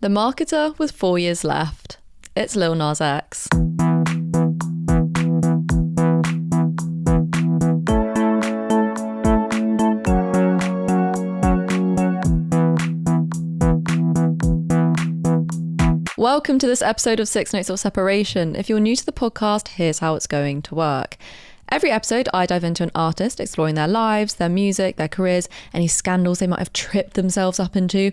The marketer with 4 years left. It's Lil Nas X. Welcome to this episode of 6 Notes of Separation. If you're new to the podcast, here's how it's going to work. Every episode, I dive into an artist, exploring their lives, their music, their careers, any scandals they might have tripped themselves up into.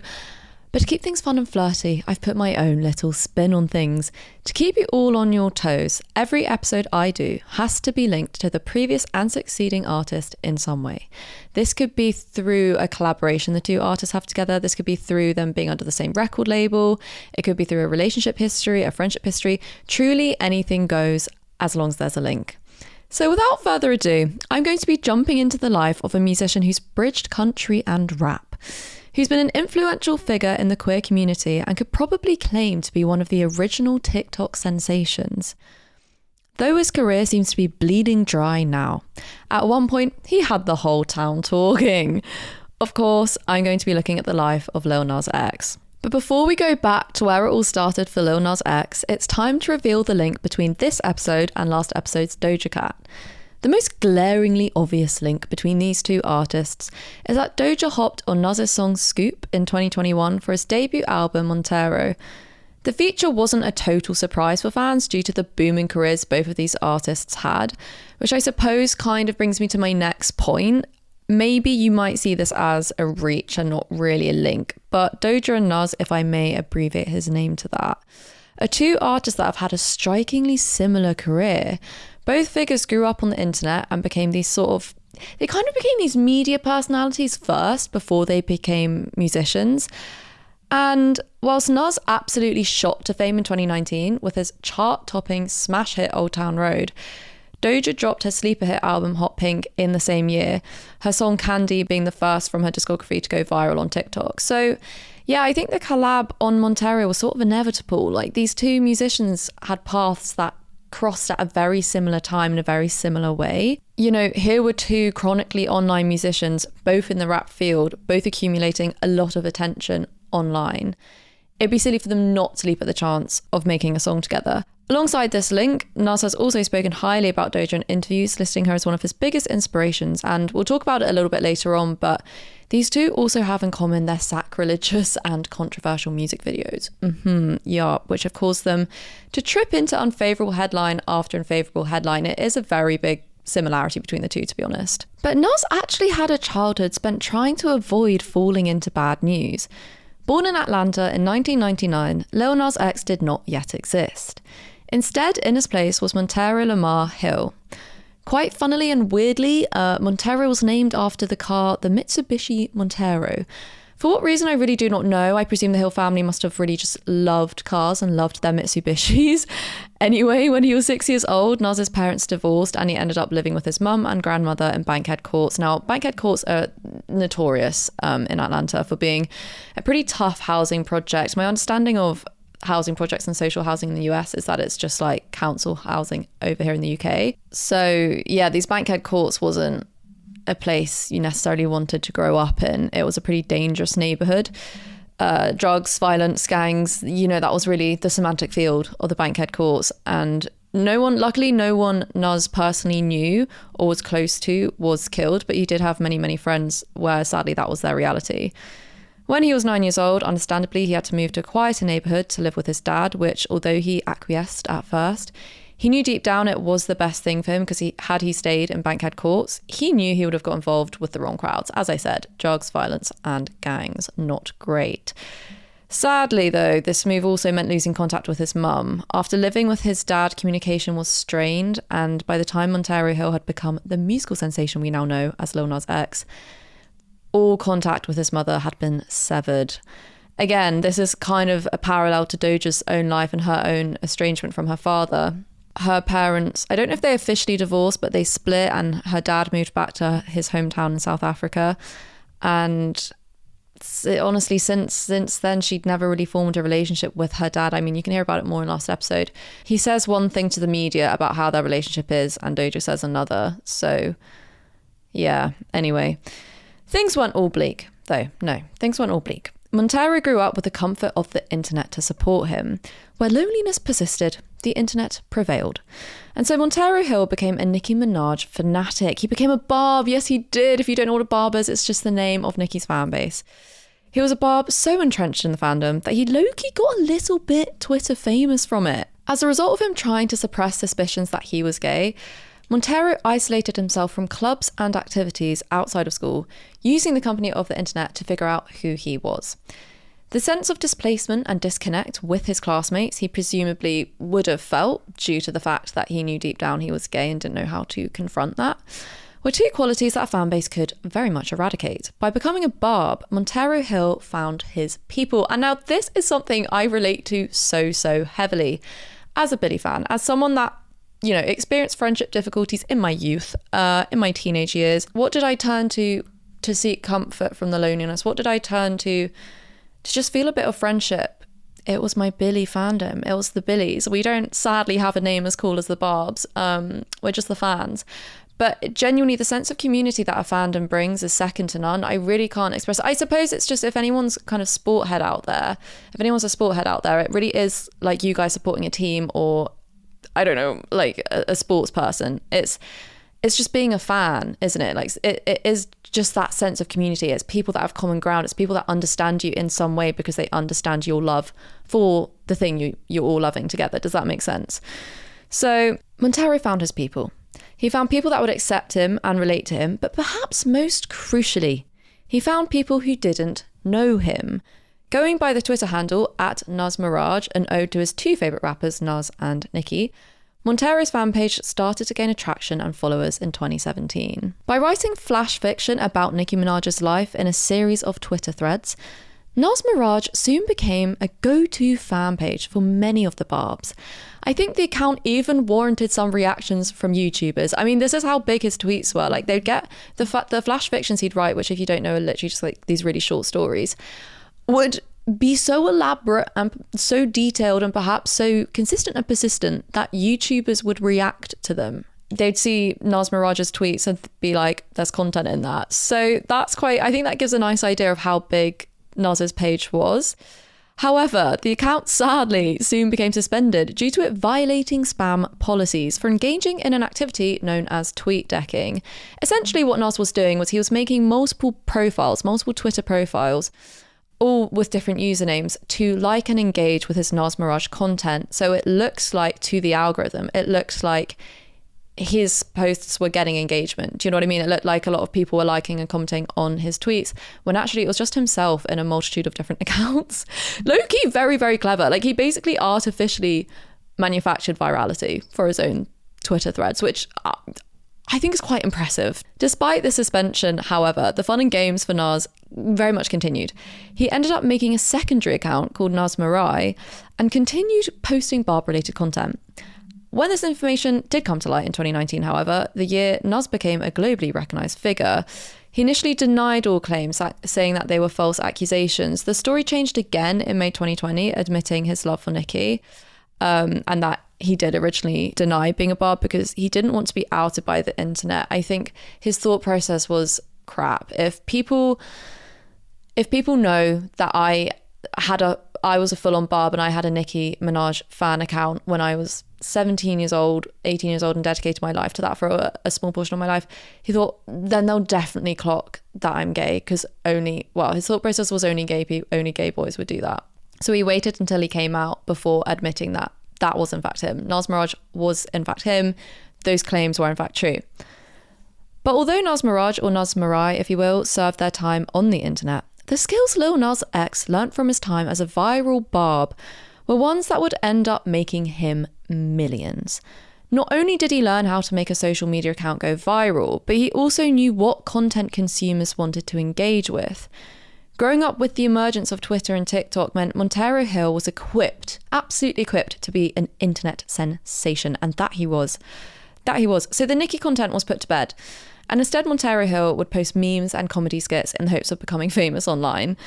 But to keep things fun and flirty, I've put my own little spin on things. To keep you all on your toes, every episode I do has to be linked to the previous and succeeding artist in some way. This could be through a collaboration the two artists have together. This could be through them being under the same record label. It could be through a relationship history, a friendship history. Truly anything goes as long as there's a link. So without further ado, I'm going to be jumping into the life of a musician who's bridged country and rap, who's been an influential figure in the queer community and could probably claim to be one of the original TikTok sensations. Though his career seems to be bleeding dry now, at one point he had the whole town talking. Of course, I'm going to be looking at the life of Lil Nas X. But before we go back to where it all started for Lil Nas X, it's time to reveal the link between this episode and last episode's Doja Cat. The most glaringly obvious link between these two artists is that Doja hopped on Nas's song Scoop in 2021 for his debut album Montero. The feature wasn't a total surprise for fans due to the booming careers both of these artists had, which I suppose kind of brings me to my next point. Maybe you might see this as a reach and not really a link, but Doja and Nas, if I may abbreviate his name to that, are two artists that have had a strikingly similar career. Both figures grew up on the internet and became these they kind of became these media personalities first before they became musicians. And whilst Nas absolutely shot to fame in 2019 with his chart-topping smash hit Old Town Road, Doja dropped her sleeper hit album Hot Pink in the same year, her song Candy being the first from her discography to go viral on TikTok. So yeah, I think the collab on Montero was sort of inevitable. Like, these two musicians had paths that crossed at a very similar time in a very similar way. You know, here were two chronically online musicians, both in the rap field, both accumulating a lot of attention online. It'd be silly for them not to leap at the chance of making a song together. Alongside this link, Nas has also spoken highly about Doja in interviews, listing her as one of his biggest inspirations, and we'll talk about it a little bit later on, but these two also have in common their sacrilegious and controversial music videos. Which have caused them to trip into unfavourable headline after unfavourable headline. It is a very big similarity between the two, to be honest. But Nas actually had a childhood spent trying to avoid falling into bad news. Born in Atlanta in 1999, Lil Nas X did not yet exist. Instead, in his place was Montero Hill. Quite funnily and weirdly, Montero was named after the car, the Mitsubishi Montero. For what reason, I really do not know. I presume the Hill family must have really just loved cars and loved their Mitsubishis. Anyway, when he was 6 years old, Nas's parents divorced and he ended up living with his mum and grandmother in Bankhead Courts. Now, Bankhead Courts are notorious in Atlanta for being a pretty tough housing project. My understanding of housing projects and social housing in the US is that it's just like council housing over here in the UK. So yeah, these Bankhead Courts wasn't a place you necessarily wanted to grow up in. It was a pretty dangerous neighborhood. Drugs, violence, gangs, you know, that was really the semantic field of the Bankhead Courts. And luckily no one Nas personally knew or was close to was killed, but he did have many, many friends where sadly that was their reality. When he was 9 years old, understandably, he had to move to a quieter neighbourhood to live with his dad, which, although he acquiesced at first, he knew deep down it was the best thing for him because had he stayed in Bankhead Courts, he knew he would have got involved with the wrong crowds. As I said, drugs, violence and gangs, not great. Sadly, though, this move also meant losing contact with his mum. After living with his dad, communication was strained, and by the time Montero Hill had become the musical sensation we now know as Lil Nas X, all contact with his mother had been severed. Again, this is kind of a parallel to Doja's own life and her own estrangement from her father. Her parents, I don't know if they officially divorced, but they split and her dad moved back to his hometown in South Africa. And honestly, since then, she'd never really formed a relationship with her dad. I mean, you can hear about it more in last episode. He says one thing to the media about how their relationship is and Doja says another. So yeah, anyway. Things weren't all bleak, though. No, things weren't all bleak. Montero grew up with the comfort of the internet to support him. Where loneliness persisted, the internet prevailed. And so Montero Hill became a Nicki Minaj fanatic. He became a barb. Yes, he did. If you don't know what a barb is, it's just the name of Nicki's fan base. He was a barb so entrenched in the fandom that he low-key got a little bit Twitter famous from it. As a result of him trying to suppress suspicions that he was gay, Montero isolated himself from clubs and activities outside of school, using the company of the internet to figure out who he was. The sense of displacement and disconnect with his classmates he presumably would have felt due to the fact that he knew deep down he was gay and didn't know how to confront that, were two qualities that a fanbase could very much eradicate. By becoming a barb, Montero Hill found his people. And now this is something I relate to so heavily as a Billie fan, as someone that, you know, experienced friendship difficulties in my youth, in my teenage years. What did I turn to seek comfort from the loneliness? What did I turn to just feel a bit of friendship? It was my Billie fandom. It was the Billies. We don't sadly have a name as cool as the Barbs. We're just the fans. But genuinely, the sense of community that a fandom brings is second to none. I really can't express it. I suppose it's just if anyone's kind of sport head out there, if anyone's a sport head out there, it really is like you guys supporting a team, or I don't know, like a sports person. It's just being a fan, isn't it? Like it is just that sense of community. It's people that have common ground. It's people that understand you in some way because they understand your love for the thing you're all loving together. Does that make sense? So Montero found his people. He found people that would accept him and relate to him, but perhaps most crucially, he found people who didn't know him. Going by the Twitter handle @NasMiraj, an ode to his two favourite rappers, Nas and Nicki, Montero's fan page started to gain attraction and followers in 2017. By writing flash fiction about Nicki Minaj's life in a series of Twitter threads, Nas Miraj soon became a go-to fan page for many of the Barbs. I think the account even warranted some reactions from YouTubers. I mean, this is how big his tweets were. Like, they'd get the flash fictions he'd write, which if you don't know are literally just like these really short stories, would be so elaborate and so detailed and perhaps so consistent and persistent that YouTubers would react to them. They'd see Nas Miraj's tweets and be like, there's content in that. So I think that gives a nice idea of how big Nas's page was. However, the account sadly soon became suspended due to it violating spam policies for engaging in an activity known as tweet decking. Essentially what Nas was doing was he was making multiple Twitter profiles, all with different usernames, to like and engage with his Nas Miraj content. So it looks like, to the algorithm, it looks like his posts were getting engagement. Do you know what I mean? It looked like a lot of people were liking and commenting on his tweets, when actually it was just himself in a multitude of different accounts. Low-key, very, very clever. Like, he basically artificially manufactured virality for his own Twitter threads, which I think is quite impressive. Despite the suspension, however, the fun and games for Nas very much continued. He ended up making a secondary account called Nas Mirai and continued posting Barb-related content. When this information did come to light in 2019, however, the year Nas became a globally recognised figure, he initially denied all claims, saying that they were false accusations. The story changed again in May 2020, admitting his love for Nicki, and that he did originally deny being a Barb because he didn't want to be outed by the internet. I think his thought process was, crap, if people know that I was a full-on Barb and I had a Nicki Minaj fan account when I was 17 years old, 18 years old, and dedicated my life to that for a small portion of my life, he thought, then they'll definitely clock that I'm gay, because his thought process was only gay boys would do that. So he waited until he came out before admitting that that was in fact him. Nas Miraj was in fact him. Those claims were in fact true. But although Nas Miraj, or Nas Mirai, if you will, served their time on the internet, the skills Lil Nas X learnt from his time as a viral Barb were ones that would end up making him millions. Not only did he learn how to make a social media account go viral, but he also knew what content consumers wanted to engage with. Growing up with the emergence of Twitter and TikTok meant Montero Hill was absolutely equipped to be an internet sensation, and that he was. So the Nicki content was put to bed, and instead Montero Hill would post memes and comedy skits in the hopes of becoming famous online.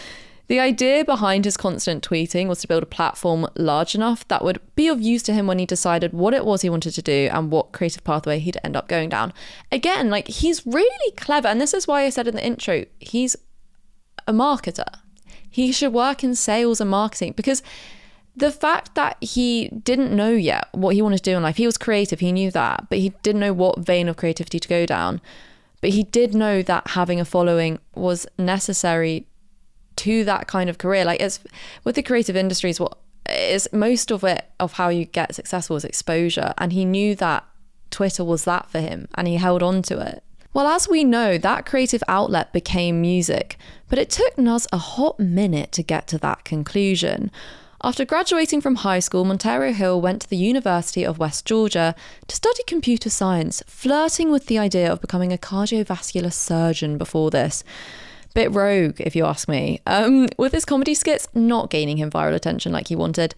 The idea behind his constant tweeting was to build a platform large enough that would be of use to him when he decided what it was he wanted to do and what creative pathway he'd end up going down. Again, like, he's really clever, and this is why I said in the intro, he's a marketer. He should work in sales and marketing, because the fact that he didn't know yet what he wanted to do in life, he was creative, he knew that, but he didn't know what vein of creativity to go down. But he did know that having a following was necessary to that kind of career. Like, it's with the creative industries, what is most of it, of how you get successful, is exposure. And he knew that Twitter was that for him, and he held on to it. Well, as we know, that creative outlet became music, but it took Nas a hot minute to get to that conclusion. After graduating from high school, Montero Hill went to the University of West Georgia to study computer science, flirting with the idea of becoming a cardiovascular surgeon before this. Bit rogue, if you ask me. With his comedy skits not gaining him viral attention like he wanted,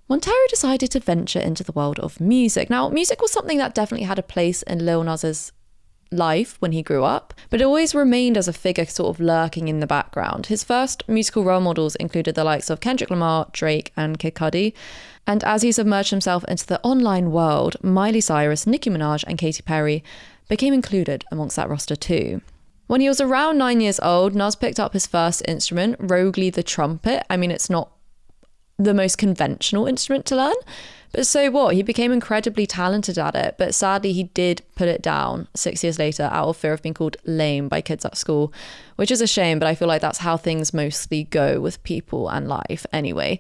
Montero decided to venture into the world of music. Now, music was something that definitely had a place in Lil Nas's life when he grew up, but it always remained as a figure sort of lurking in the background. His first musical role models included the likes of Kendrick Lamar, Drake, and Kid Cudi. And as he submerged himself into the online world, Miley Cyrus, Nicki Minaj, and Katy Perry became included amongst that roster too. When he was around 9 years old, Nas picked up his first instrument, roguely the trumpet. I mean, it's not the most conventional instrument to learn, but so what? He became incredibly talented at it, but sadly he did put it down 6 years later out of fear of being called lame by kids at school, which is a shame, but I feel like that's how things mostly go with people and life anyway.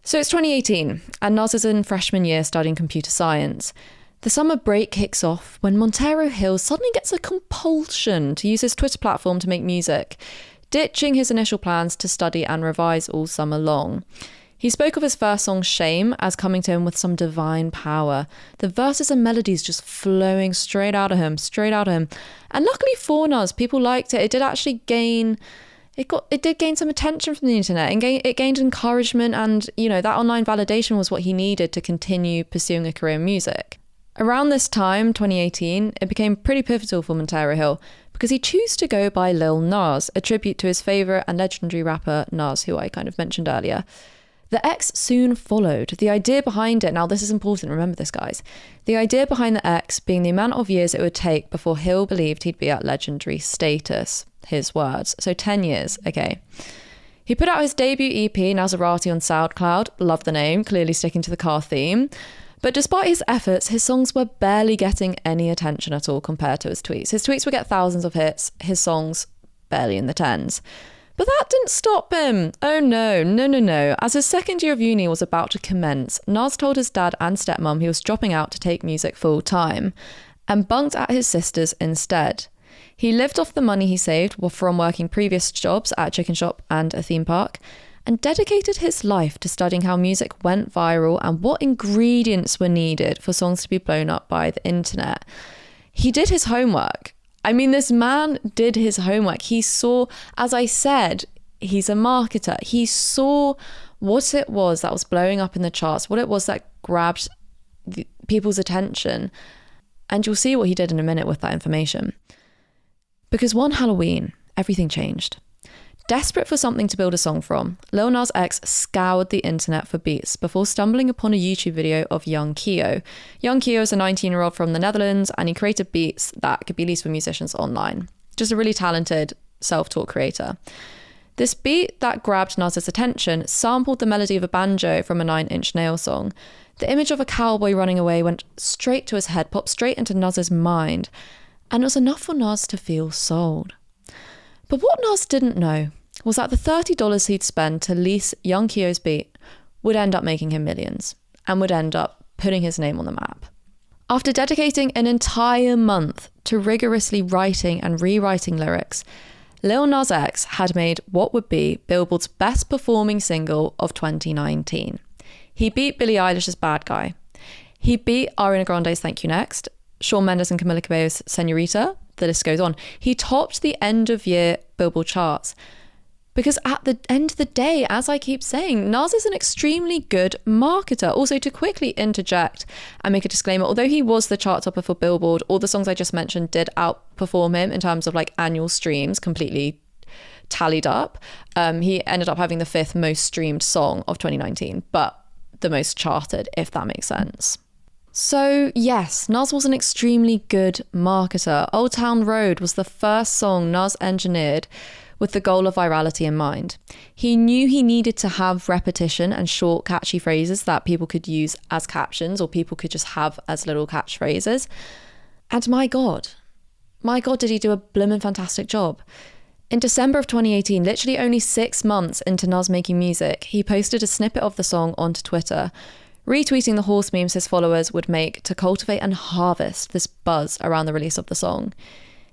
So it's 2018, and Nas is in freshman year studying computer science. The summer break kicks off when Montero Hill suddenly gets a compulsion to use his Twitter platform to make music, ditching his initial plans to study and revise all summer long. He spoke of his first song, Shame, as coming to him with some divine power. The verses and melodies just flowing straight out of him. And luckily for Nas, people liked it. It did actually gain... It did gain some attention from the internet, and it gained encouragement, and, you know, that online validation was what he needed to continue pursuing a career in music. Around this time, 2018, it became pretty pivotal for Montero Hill because he chose to go by Lil Nas, a tribute to his favourite and legendary rapper Nas, who I kind of mentioned earlier. The X soon followed. The idea behind it, now this is important, remember this guys, the idea behind the X being the amount of years it would take before Hill believed he'd be at legendary status, his words. So 10 years, okay. He put out his debut EP, Nazarati, on SoundCloud, love the name, clearly sticking to the car theme. But despite his efforts, his songs were barely getting any attention at all compared to his tweets. His tweets would get thousands of hits, his songs barely in the tens. But that didn't stop him. Oh no. As his second year of uni was about to commence, Nas told his dad and stepmom he was dropping out to take music full time and bunked at his sister's instead. He lived off the money he saved from working previous jobs at a chicken shop and a theme park, and dedicated his life to studying how music went viral and what ingredients were needed for songs to be blown up by the internet. He did his homework. I mean, this man did his homework. He saw, as I said, he's a marketer. He saw what it was that was blowing up in the charts, what it was that grabbed people's attention. And you'll see what he did in a minute with that information. Because one Halloween, everything changed. Desperate for something to build a song from, Lil Nas X scoured the internet for beats before stumbling upon a YouTube video of Young Keo. Young Keo is a 19-year-old from the Netherlands, and he created beats that could be released for musicians online. Just a really talented self-taught creator. This beat that grabbed Nas's attention sampled the melody of a banjo from a 9 Inch Nails song. The image of a cowboy running away went straight to his head, popped straight into Nas's mind, and it was enough for Nas to feel sold. But what Nas didn't know was that the $30 he'd spend to lease Young Keo's beat would end up making him millions and would end up putting his name on the map. After dedicating an entire month to rigorously writing and rewriting lyrics, Lil Nas X had made what would be Billboard's best performing single of 2019. He beat Billie Eilish's Bad Guy. He beat Ariana Grande's Thank You Next, Shawn Mendes and Camila Cabello's Senorita, the list goes on. He topped the end of year Billboard charts. Because at the end of the day, as I keep saying, Nas is an extremely good marketer. Also, to quickly interject and make a disclaimer, although he was the chart topper for Billboard, all the songs I just mentioned did outperform him in terms of like annual streams, completely tallied up. He ended up having the 5th most streamed song of 2019, but the most charted, if that makes sense. So yes, Nas was an extremely good marketer. Old Town Road was the first song Nas engineered with the goal of virality in mind. He knew he needed to have repetition and short, catchy phrases that people could use as captions or people could just have as little catchphrases. And my God, did he do a blimmin' fantastic job. In December of 2018, literally only 6 months into Nas making music, he posted a snippet of the song onto Twitter, retweeting the horse memes his followers would make to cultivate and harvest this buzz around the release of the song.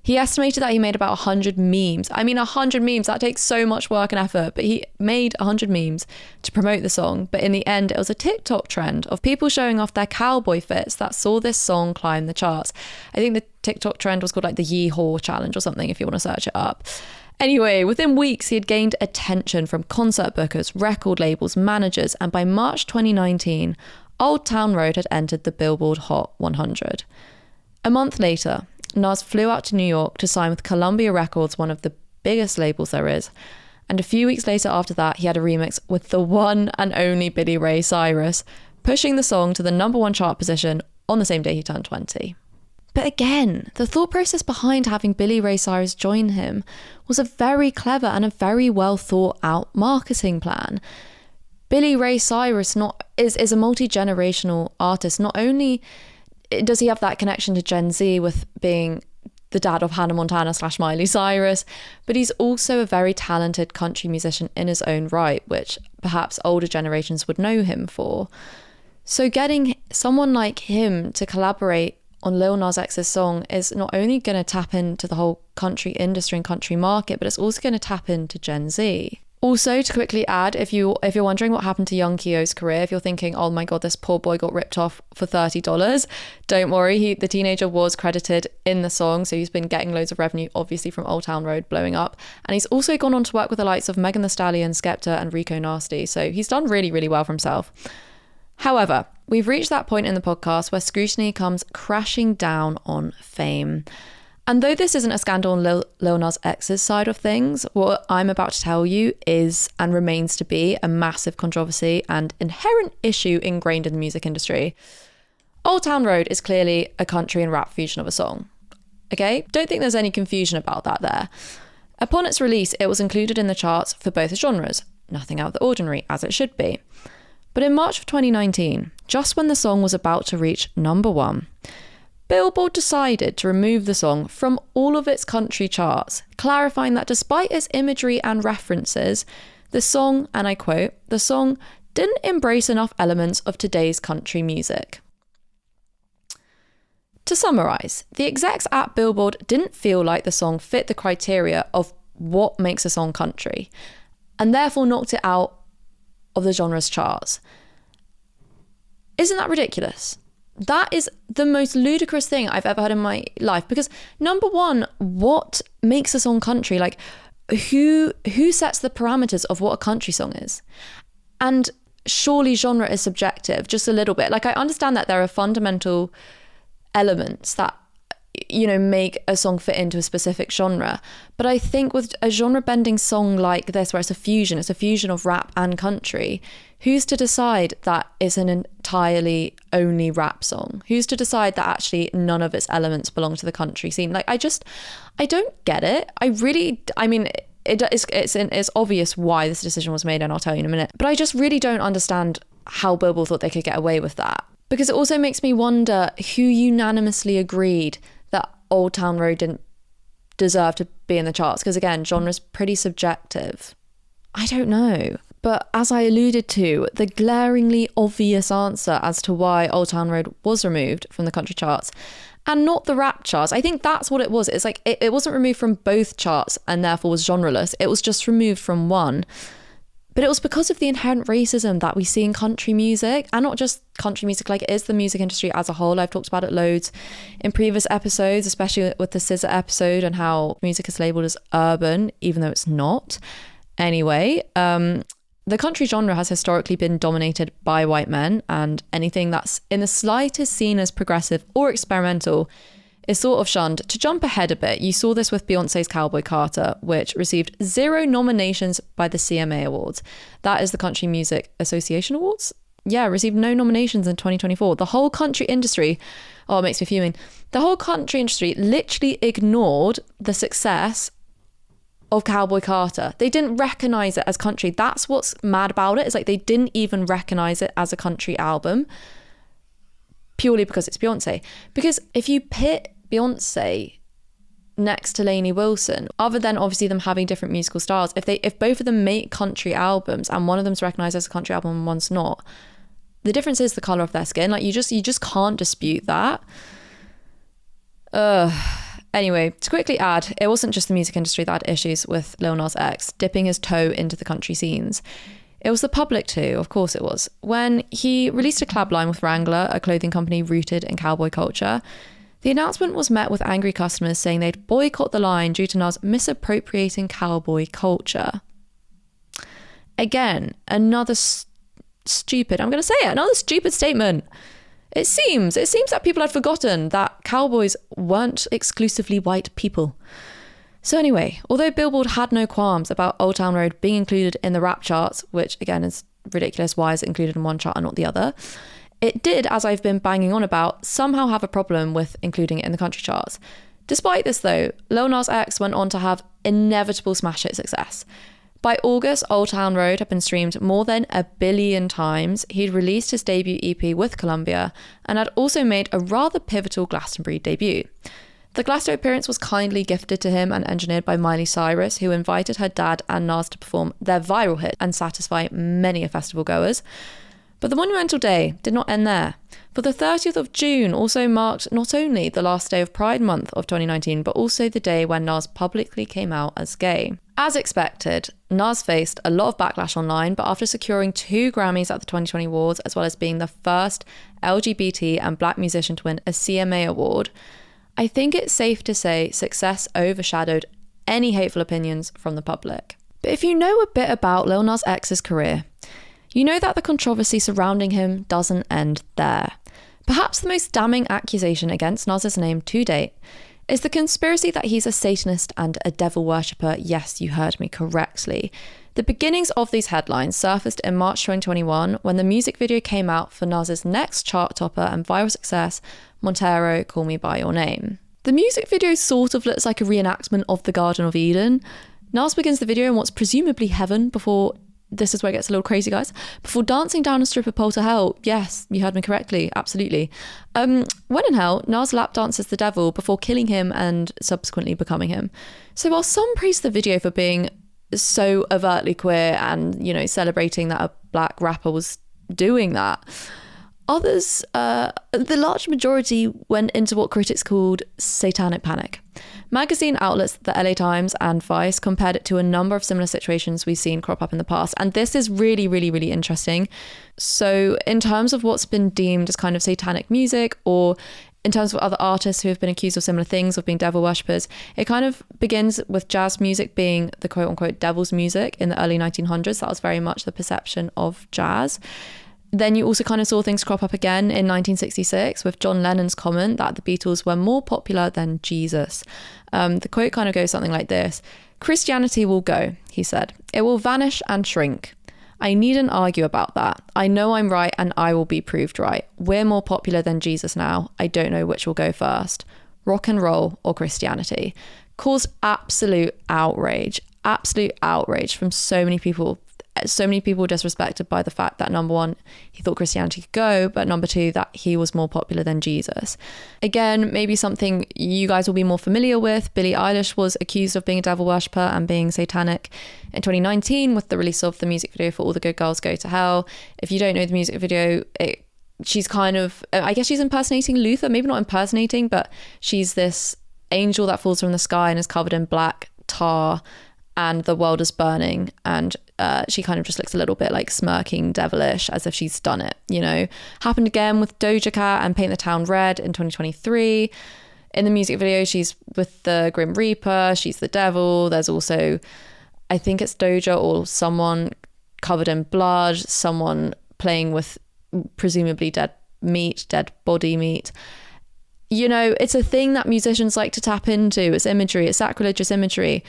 He estimated that he made about 100 memes. I mean, 100 memes, that takes so much work and effort, but he made 100 memes to promote the song. But in the end, it was a TikTok trend of people showing off their cowboy fits that saw this song climb the charts. I think the TikTok trend was called like the Yee-Haw challenge or something, if you want to search it up. Anyway, within weeks, he had gained attention from concert bookers, record labels, managers, and by March 2019, Old Town Road had entered the Billboard Hot 100. A month later, Nas flew out to New York to sign with Columbia Records, one of the biggest labels there is. And a few weeks later after that, he had a remix with the one and only Billy Ray Cyrus, pushing the song to the #1 chart position on the same day he turned 20. But again, the thought process behind having Billy Ray Cyrus join him was a very clever and a very well thought out marketing plan. Billy Ray Cyrus is a multi-generational artist. Not only does he have that connection to Gen Z with being the dad of Hannah Montana / Miley Cyrus, but he's also a very talented country musician in his own right, which perhaps older generations would know him for. So getting someone like him to collaborate on Lil Nas X's song is not only going to tap into the whole country industry and country market, but it's also going to tap into Gen Z. Also, to quickly add, if you're wondering what happened to Young Kyo's career, if you're thinking, oh my God, this poor boy got ripped off for $30, don't worry, the teenager was credited in the song, so he's been getting loads of revenue, obviously from Old Town Road blowing up, and he's also gone on to work with the likes of Megan Thee Stallion, Skepta, and Rico Nasty, so he's done really, really well for himself. However, we've reached that point in the podcast where scrutiny comes crashing down on fame. And though this isn't a scandal on Lil Nas X's side of things, what I'm about to tell you is and remains to be a massive controversy and inherent issue ingrained in the music industry. Old Town Road is clearly a country and rap fusion of a song. Okay? Don't think there's any confusion about that there. Upon its release, it was included in the charts for both genres. Nothing out of the ordinary, as it should be. But in March of 2019, just when the song was about to reach #1, Billboard decided to remove the song from all of its country charts, clarifying that despite its imagery and references, the song, and I quote, the song didn't embrace enough elements of today's country music. To summarise, the execs at Billboard didn't feel like the song fit the criteria of what makes a song country, and therefore knocked it out of the genre's charts. Isn't that ridiculous? That is the most ludicrous thing I've ever heard in my life, because #1, what makes a song country? Like, who sets the parameters of what a country song is? And surely genre is subjective, just a little bit. Like, I understand that there are fundamental elements that, you know, make a song fit into a specific genre. But I think with a genre bending song like this, where it's a fusion of rap and country, who's to decide that it's an entirely only rap song? Who's to decide that actually none of its elements belong to the country scene? Like, I don't get it. It's obvious why this decision was made, and I'll tell you in a minute. But I just really don't understand how Billboard thought they could get away with that. Because it also makes me wonder who unanimously agreed that Old Town Road didn't deserve to be in the charts. Because again, genre's pretty subjective. I don't know. But as I alluded to, the glaringly obvious answer as to why Old Town Road was removed from the country charts and not the rap charts, I think that's what it was. It's like it wasn't removed from both charts and therefore was genreless. It was just removed from one. But it was because of the inherent racism that we see in country music, and not just country music, like it is the music industry as a whole. I've talked about it loads in previous episodes, especially with the SZA episode and how music is labelled as urban, even though it's not. Anyway, the country genre has historically been dominated by white men, and anything that's in the slightest seen as progressive or experimental is sort of shunned. To jump ahead a bit, you saw this with Beyonce's Cowboy Carter, which received 0 nominations by the CMA Awards. That is the Country Music Association Awards? Yeah, received no nominations in 2024. The whole country industry, it makes me fuming. The whole country industry literally ignored the success of Cowboy Carter. They didn't recognize it as country. That's what's mad about it. It's like they didn't even recognize it as a country album purely because it's Beyonce. Because if you pit Beyonce next to Lainey Wilson, other than obviously them having different musical styles, if both of them make country albums and one of them's recognized as a country album and one's not, the difference is the color of their skin. Like you just can't dispute that. Anyway, to quickly add, it wasn't just the music industry that had issues with Lil Nas X dipping his toe into the country scenes. It was the public too, of course it was. When he released a collab line with Wrangler, a clothing company rooted in cowboy culture, the announcement was met with angry customers saying they'd boycott the line due to Nas misappropriating cowboy culture. Again, another stupid statement. It seems that people had forgotten that cowboys weren't exclusively white people. So anyway, although Billboard had no qualms about Old Town Road being included in the rap charts, which again is ridiculous, why is it included in one chart and not the other? It did, as I've been banging on about, somehow have a problem with including it in the country charts. Despite this though, Lil Nas X went on to have inevitable smash hit success. By August, Old Town Road had been streamed more than 1 billion times. He'd released his debut EP with Columbia and had also made a rather pivotal Glastonbury debut. The Glasgow appearance was kindly gifted to him and engineered by Miley Cyrus, who invited her dad and Nas to perform their viral hit and satisfy many a festival goers. But the monumental day did not end there. For the 30th of June also marked not only the last day of Pride Month of 2019, but also the day when Nas publicly came out as gay. As expected, Nas faced a lot of backlash online, but after securing 2 Grammys at the 2020 awards, as well as being the first LGBT and black musician to win a CMA award, I think it's safe to say success overshadowed any hateful opinions from the public. But if you know a bit about Lil Nas X's career, you know that the controversy surrounding him doesn't end there. Perhaps the most damning accusation against Nas's name to date is the conspiracy that he's a Satanist and a devil worshipper. Yes, you heard me correctly. The beginnings of these headlines surfaced in March 2021 when the music video came out for Nas's next chart topper and viral success, Montero, Call Me By Your Name. The music video sort of looks like a reenactment of the Garden of Eden. Nas begins the video in what's presumably heaven before, this is where it gets a little crazy guys, before dancing down a stripper pole to hell. Yes, you heard me correctly, absolutely. When in hell, Nas lap dances the devil before killing him and subsequently becoming him. So while some praise the video for being so overtly queer and, you know, celebrating that a black rapper was doing that, others, the large majority went into what critics called satanic panic. Magazine outlets, the LA Times and Vice, compared it to a number of similar situations we've seen crop up in the past. And this is really, really, really interesting. So in terms of what's been deemed as kind of satanic music, or in terms of other artists who have been accused of similar things, of being devil worshippers, it kind of begins with jazz music being the quote unquote devil's music in the early 1900s. That was very much the perception of jazz. Then you also kind of saw things crop up again in 1966 with John Lennon's comment that the Beatles were more popular than Jesus. The quote kind of goes something like this: "Christianity will go," he said. "It will vanish and shrink. I needn't argue about that. I know I'm right and I will be proved right. We're more popular than Jesus now. I don't know which will go first. Rock and roll or Christianity." Caused absolute outrage from so many people. So many people disrespected by the fact that, number one, he thought Christianity could go, but number two, that he was more popular than Jesus. Again, maybe something you guys will be more familiar with. Billie Eilish was accused of being a devil worshipper and being satanic in 2019 with the release of the music video for All the Good Girls Go to Hell. If you don't know the music video, she's kind of, I guess she's impersonating Luther, maybe not impersonating, but she's this angel that falls from the sky and is covered in black tar and the world is burning, and she kind of just looks a little bit like smirking devilish as if she's done it, you know. Happened again with Doja Cat and Paint the Town Red in 2023. In the music video, she's with the Grim Reaper, she's the devil. There's also, I think it's Doja or someone covered in blood, someone playing with presumably dead body meat. You know, it's a thing that musicians like to tap into. It's imagery, it's sacrilegious imagery.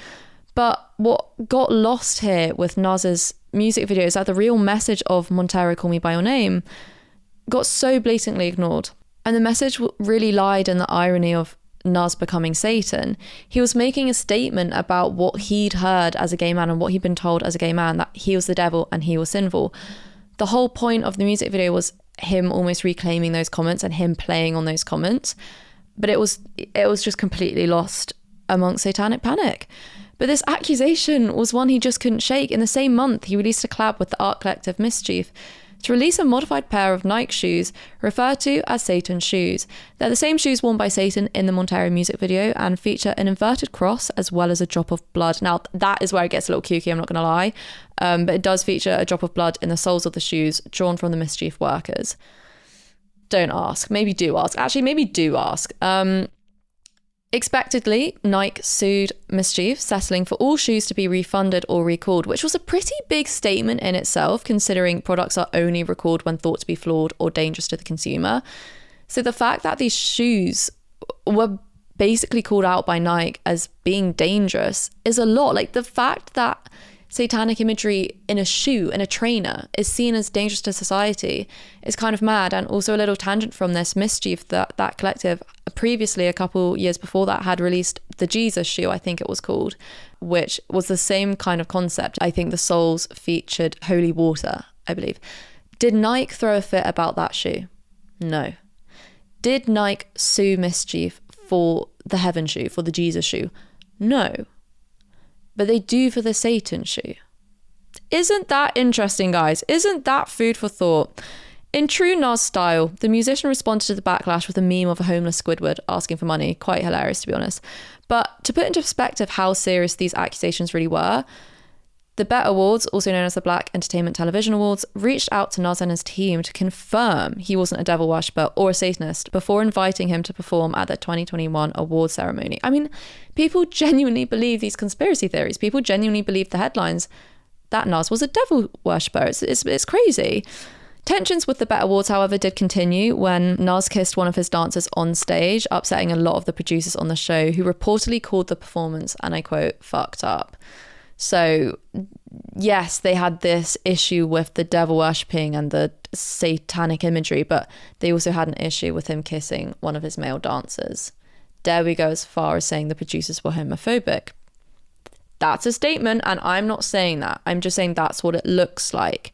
But what got lost here with Nas's music video is that the real message of Montero, Call Me By Your Name got so blatantly ignored. And the message really lied in the irony of Nas becoming Satan, he was making a statement about what he'd heard as a gay man and what he'd been told as a gay man, that he was the devil and he was sinful. The whole point of the music video was him almost reclaiming those comments and him playing on those comments. But it was just completely lost amongst Satanic Panic. But this accusation was one he just couldn't shake. In the same month, he released a collab with the art collective Mischief to release a modified pair of Nike shoes referred to as Satan's shoes. They're the same shoes worn by Satan in the Montero music video and feature an inverted cross as well as a drop of blood. Now, that is where it gets a little kooky, I'm not going to lie. But it does feature a drop of blood in the soles of the shoes drawn from the Mischief workers. Don't ask. Maybe do ask. Actually, maybe do ask. Expectedly, Nike sued Mischief, settling for all shoes to be refunded or recalled, which was a pretty big statement in itself, considering products are only recalled when thought to be flawed or dangerous to the consumer. So the fact that these shoes were basically called out by Nike as being dangerous is a lot. Like, the fact that satanic imagery in a shoe, in a trainer, is seen as dangerous to society is kind of mad. And also a little tangent from this, Mischief, that collective previously, a couple years before that, had released the Jesus shoe, I think it was called, which was the same kind of concept. I think the soles featured holy water, I believe. Did Nike throw a fit about that shoe? No. Did Nike sue Mischief for the heaven shoe, for the Jesus shoe? No. But they do for the Satan shoe. Isn't that interesting, guys? Isn't that food for thought? In true Nas style, the musician responded to the backlash with a meme of a homeless Squidward asking for money. Quite hilarious, to be honest. But to put into perspective how serious these accusations really were, the BET Awards, also known as the Black Entertainment Television Awards, reached out to Nas and his team to confirm he wasn't a devil worshipper or a Satanist before inviting him to perform at the 2021 award ceremony. I mean, people genuinely believe these conspiracy theories. People genuinely believe the headlines that Nas was a devil worshipper. It's crazy. Tensions with the BET Awards, however, did continue when Nas kissed one of his dancers on stage, upsetting a lot of the producers on the show, who reportedly called the performance, and I quote, fucked up. So yes, they had this issue with the devil worshipping and the satanic imagery, but they also had an issue with him kissing one of his male dancers. Dare we go as far as saying the producers were homophobic? That's a statement, and I'm not saying that. I'm just saying that's what it looks like.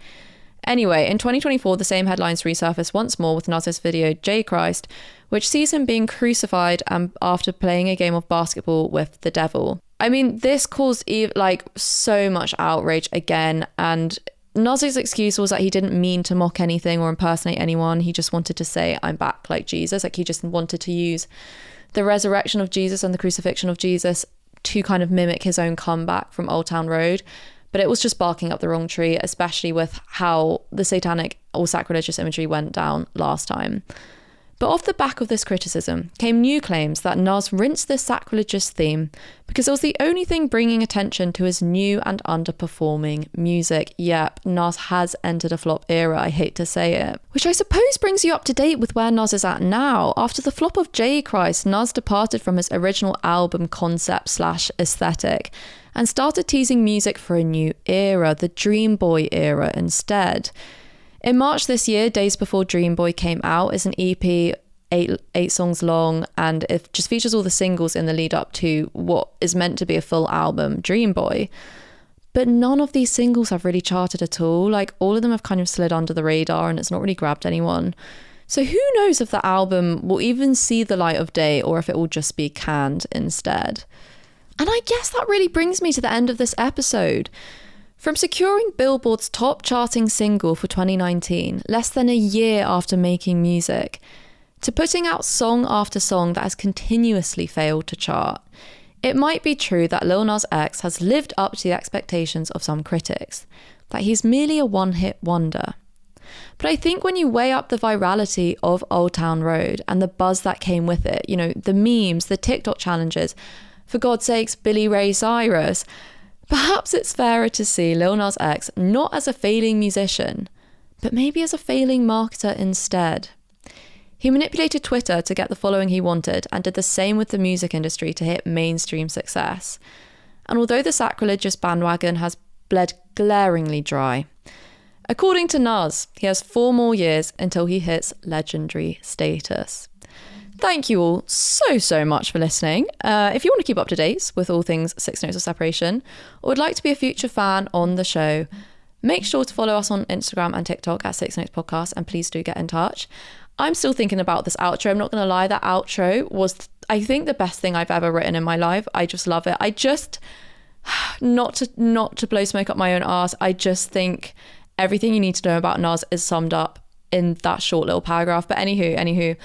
Anyway, in 2024, the same headlines resurfaced once more with Nas's video J Christ, which sees him being crucified after playing a game of basketball with the devil. I mean, this caused so much outrage again, and Nas's excuse was that he didn't mean to mock anything or impersonate anyone. He just wanted to say, I'm back like Jesus. Like, he just wanted to use the resurrection of Jesus and the crucifixion of Jesus to kind of mimic his own comeback from Old Town Road. But it was just barking up the wrong tree, especially with how the satanic or sacrilegious imagery went down last time. But off the back of this criticism came new claims that Nas rinsed this sacrilegious theme because it was the only thing bringing attention to his new and underperforming music. Yep, Nas has entered a flop era, I hate to say it. Which I suppose brings you up to date with where Nas is at now. After the flop of J Christ, Nas departed from his original album concept / aesthetic and started teasing music for a new era, the Dream Boy era instead. In March this year, days before Dream Boy came out, is an EP, eight songs long, and it just features all the singles in the lead up to what is meant to be a full album, Dream Boy. But none of these singles have really charted at all. Like, all of them have kind of slid under the radar and it's not really grabbed anyone. So who knows if the album will even see the light of day or if it will just be canned instead. And I guess that really brings me to the end of this episode. From securing Billboard's top charting single for 2019, less than a year after making music, to putting out song after song that has continuously failed to chart, it might be true that Lil Nas X has lived up to the expectations of some critics, that he's merely a one-hit wonder. But I think when you weigh up the virality of Old Town Road and the buzz that came with it, you know, the memes, the TikTok challenges, for God's sakes, Billy Ray Cyrus, perhaps it's fairer to see Lil Nas X not as a failing musician, but maybe as a failing marketer instead. He manipulated Twitter to get the following he wanted and did the same with the music industry to hit mainstream success. And although the sacrilegious bandwagon has bled glaringly dry, according to Nas, he has 4 more years until he hits legendary status. thank you all so much for listening. If you want to keep up to date with all things Six Notes of Separation, or would like to be a future fan on the show, make sure to follow us on Instagram and TikTok at Six Notes Podcast, and please do get in touch. I'm still thinking about this outro. I'm not going to lie, that outro was, I think, the best thing I've ever written in my life. I just love it. I just, not to blow smoke up my own arse, I just think everything you need to know about Nas is summed up in that short little paragraph. But anywho,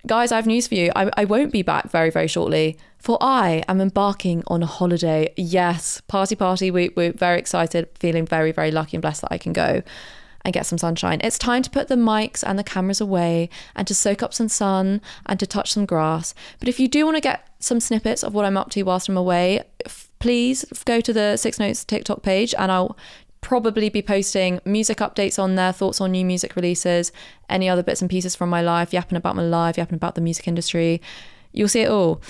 guys, I have news for you. I won't be back very shortly, for I am embarking on a holiday. Yes, party. We're very excited, feeling very lucky and blessed that I can go and get some sunshine. It's time to put the mics and the cameras away and to soak up some sun and to touch some grass. But if you do want to get some snippets of what I'm up to whilst I'm away, please go to the Six Notes TikTok page, and I'll probably be posting music updates on there, thoughts on new music releases, any other bits and pieces from my life, yapping about my life, yapping about the music industry. You'll see it all.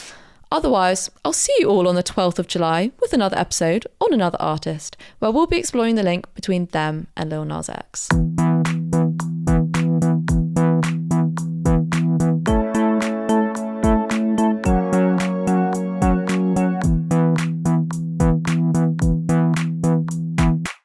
Otherwise, I'll see you all on the 12th of July with another episode on another artist, where we'll be exploring the link between them and Lil Nas X.